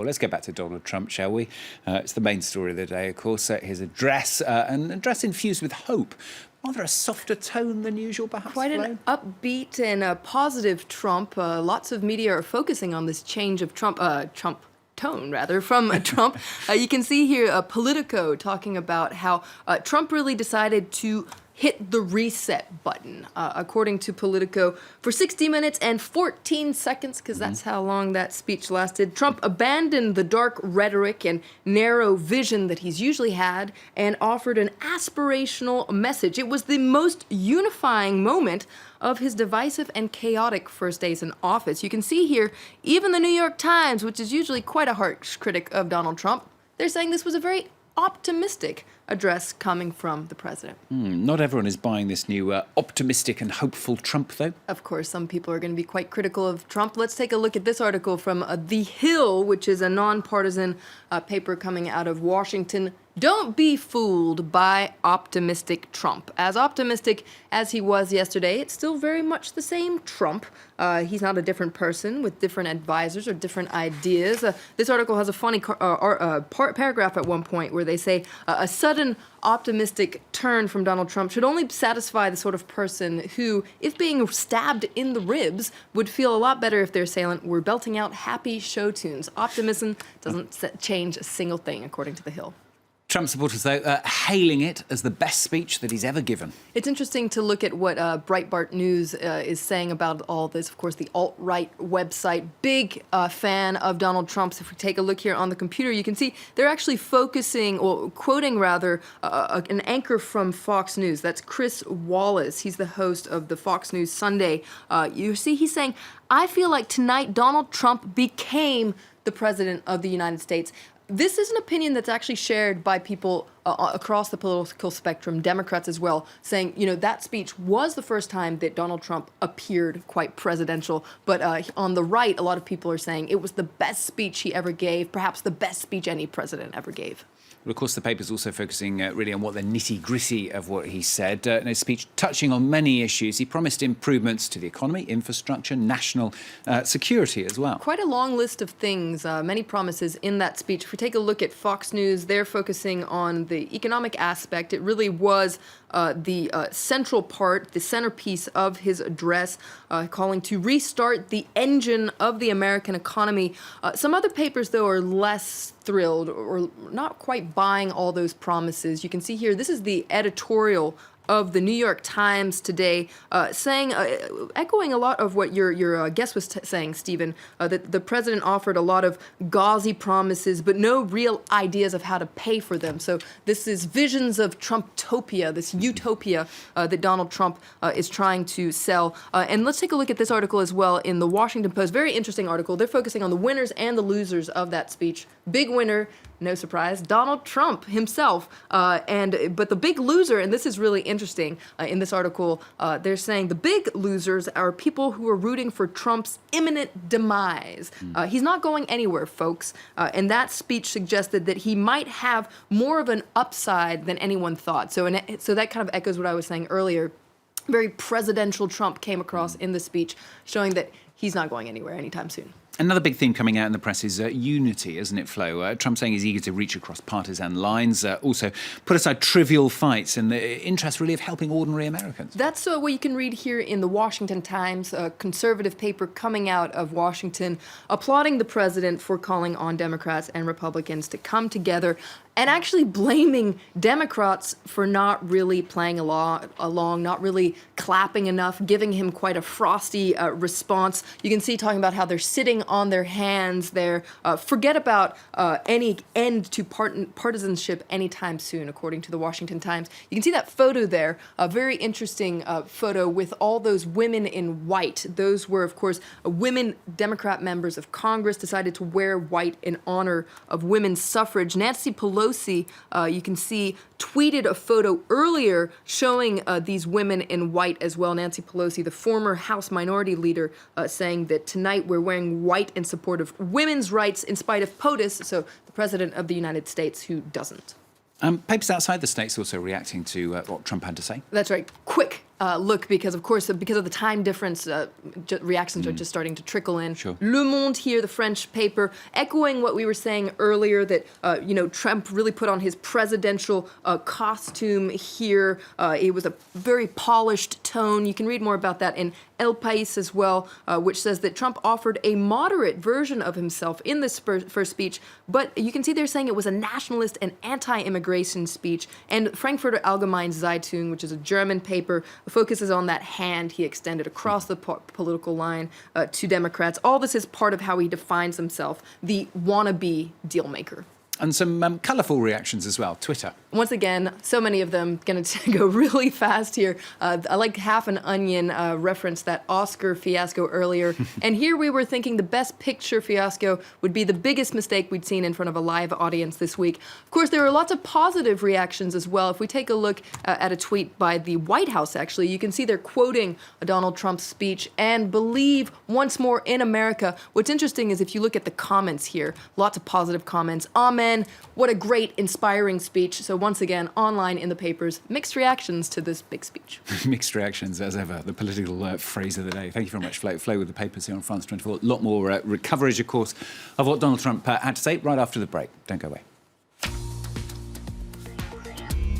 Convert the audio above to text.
Well, let's get back to Donald Trump, shall we? It's the main story of the day, of course, his address, an address infused with hope. Rather a softer tone than usual, perhaps? Quite an upbeat and a positive Trump. Lots of media are focusing on this change of Trump tone, rather, from Trump. You can see here Politico talking about how Trump really decided to hit the reset button, according to Politico, for 60 minutes and 14 seconds, because that's how long that speech lasted. Trump abandoned the dark rhetoric and narrow vision that he's usually had and offered an aspirational message. It was the most unifying moment of his divisive and chaotic first days in office. You can see here, even the New York Times, which is usually quite a harsh critic of Donald Trump, they're saying this was a very optimistic address coming from the president. Not everyone is buying this new optimistic and hopeful Trump, though. Of course, some people are going to be quite critical of Trump. Let's take a look at this article from The Hill, which is a nonpartisan paper coming out of Washington. Don't be fooled by optimistic Trump. As optimistic as he was yesterday, it's still very much the same Trump. He's not a different person with different advisors or different ideas. This article has a funny paragraph at one point where they say a sudden optimistic turn from Donald Trump should only satisfy the sort of person who, if being stabbed in the ribs, would feel a lot better if their assailant were belting out happy show tunes. Optimism doesn't change a single thing, according to The Hill. Trump supporters, though, hailing it as the best speech that he's ever given. It's interesting to look at what Breitbart News is saying about all this. Of course, the alt-right website, big fan of Donald Trump's. If we take a look here on the computer, you can see they're actually focusing, or quoting rather, an anchor from Fox News. That's Chris Wallace. He's the host of the Fox News Sunday. You see, he's saying, "I feel like tonight Donald Trump became the president of the United States." This is an opinion that's actually shared by people across the political spectrum, Democrats as well, saying, you know, that speech was the first time that Donald Trump appeared quite presidential. But on the right, a lot of people are saying it was the best speech he ever gave, perhaps the best speech any president ever gave. Well, of course, the paper's also focusing really on what the nitty-gritty of what he said. In his speech, touching on many issues, he promised improvements to the economy, infrastructure, national security as well. Quite a long list of things, many promises in that speech. If we take a look at Fox News, they're focusing on the economic aspect. It really was the central part, the centerpiece of his address, calling to restart the engine of the American economy. Some other papers, though, are less thrilled or not quite buying all those promises. You can see here, this is the editorial of the New York Times today, saying, echoing a lot of what your guest was saying, Stephen, that the president offered a lot of gauzy promises, but no real ideas of how to pay for them. So this is visions of Trumptopia, this utopia that Donald Trump is trying to sell. And let's take a look at this article as well in the Washington Post. Very interesting article. They're focusing on the winners and the losers of that speech. Big winner, no surprise, Donald Trump himself. But the big loser, and this is really interesting in this article, they're saying the big losers are people who are rooting for Trump's imminent demise. He's not going anywhere, folks. And that speech suggested that he might have more of an upside than anyone thought. So that kind of echoes what I was saying earlier. Very presidential Trump came across in the speech, showing that he's not going anywhere anytime soon. Another big theme coming out in the press is unity, isn't it, Flo? Trump saying he's eager to reach across partisan lines, also put aside trivial fights in the interest, really, of helping ordinary Americans. That's what you can read here in the Washington Times, a conservative paper coming out of Washington, applauding the president for calling on Democrats and Republicans to come together and actually blaming Democrats for not really playing along, not really clapping enough, giving him quite a frosty response. You can see talking about how they're sitting on their hands there. Forget about any end to partisanship anytime soon, according to the Washington Times. You can see that photo there, a very interesting photo with all those women in white. Those were, of course, women Democrat members of Congress decided to wear white in honor of women's suffrage. Nancy Pelosi, you can see, tweeted a photo earlier showing these women in white as well. Nancy Pelosi, the former House Minority Leader, saying that tonight we're wearing white in support of women's rights in spite of POTUS, so the President of the United States, who doesn't. Papers outside the states also reacting to what Trump had to say. That's right. Quick look, because of course, because of the time difference, reactions are just starting to trickle in. Sure. Le Monde here, the French paper, echoing what we were saying earlier, that Trump really put on his presidential costume here. It was a very polished tone. You can read more about that in El País as well, which says that Trump offered a moderate version of himself in this first speech, but you can see they're saying it was a nationalist and anti-immigration speech. And Frankfurter Allgemeine Zeitung, which is a German paper, focuses on that hand he extended across the political line to Democrats. All this is part of how he defines himself, the wannabe deal maker. And some colourful reactions as well. Twitter. Once again, so many of them. Going to go really fast here. I like Half an Onion referenced that Oscar fiasco earlier. And here we were thinking the Best Picture fiasco would be the biggest mistake we'd seen in front of a live audience this week. Of course, there were lots of positive reactions as well. If we take a look at a tweet by the White House, actually, you can see they're quoting Donald Trump's speech and believe once more in America. What's interesting is if you look at the comments here, lots of positive comments. Amen. What a great, inspiring speech. So once again, online in the papers, mixed reactions to this big speech. Mixed reactions, as ever, the political phrase of the day. Thank you very much, Flo, with the papers here on France 24. A lot more coverage, of course, of what Donald Trump had to say right after the break. Don't go away.